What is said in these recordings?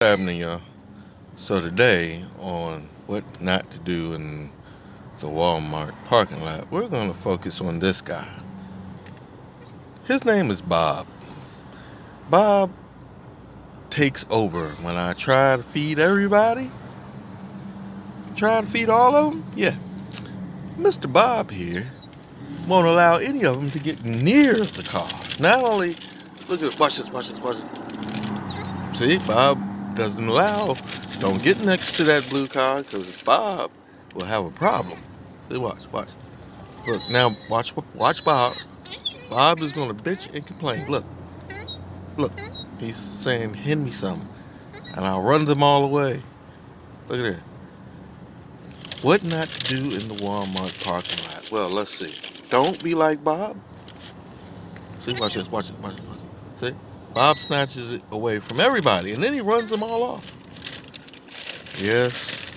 Happening, y'all? So today on what not to do in the Walmart parking lot, we're going to focus on this guy. His name is Bob. Bob takes over when I try to feed everybody. Try to feed all of them. Yeah, Mr. Bob here won't allow any of them to get near the car. Not only, look at, watch this. See, Bob doesn't allow. Don't get next to that blue car because Bob will have a problem. See, watch. Look, now watch Bob. Bob is gonna bitch and complain. Look. He's saying, "Hand me some," and I'll run them all away. Look at that. What not to do in the Walmart parking lot? Well, let's see. Don't be like Bob. See, watch this. See, Bob snatches it away from everybody, and then he runs them all off. Yes,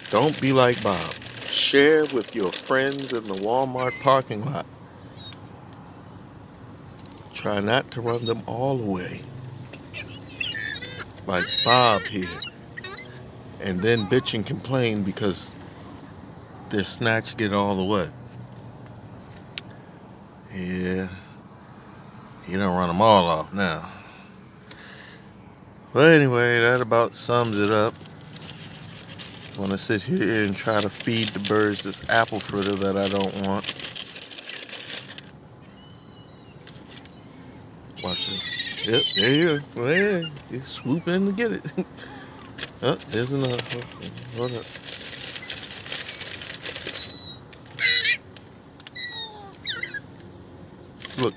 don't be like Bob. Share with your friends in the Walmart parking lot. Try not to run them all away, like Bob here, and then bitch and complain because they're snatching it all the way. Yeah, you don't run them all off now. But anyway, that about sums it up. I want to sit here and try to feed the birds this apple fritter that I don't want. Watch this. Yep, there you go. Yeah, you swoop in to get it. Oh, there's another. Hold up. Look.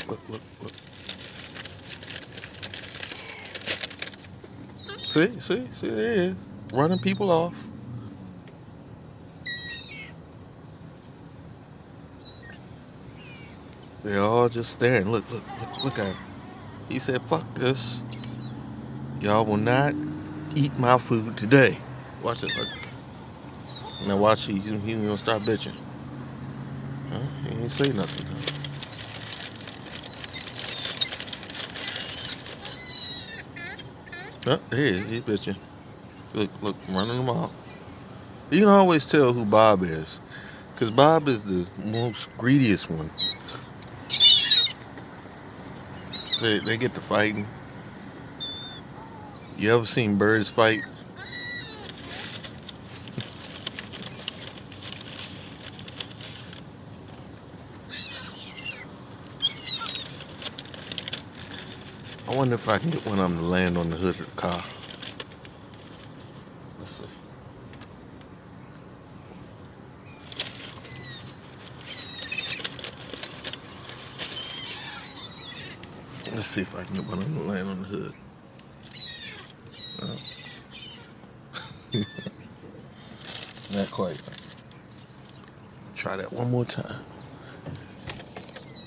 See, there he is. Running people off. They're all just staring. Look at him. He said, fuck this. Y'all will not eat my food today. Watch it. Look. Now watch, he's gonna start bitching. Huh? He ain't say nothing. Huh? There he is. He's bitching. Look, running them off. You can always tell who Bob is. Because Bob is the most greediest one. They get to fighting. You ever seen birds fight? I wonder if I can get one of them to land on the hood of the car. Let's see. Let's see if I can get one of them to land on the hood. Not quite. Try that one more time.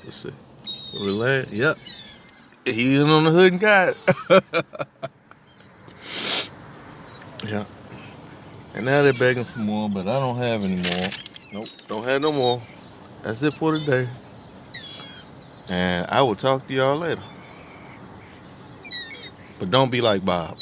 Let's see. Will it land? Yep. He in on the hood and got it. Yeah. And now they're begging for more, but I don't have any more. Nope, don't have no more. That's it for today. And I will talk to y'all later. But don't be like Bob.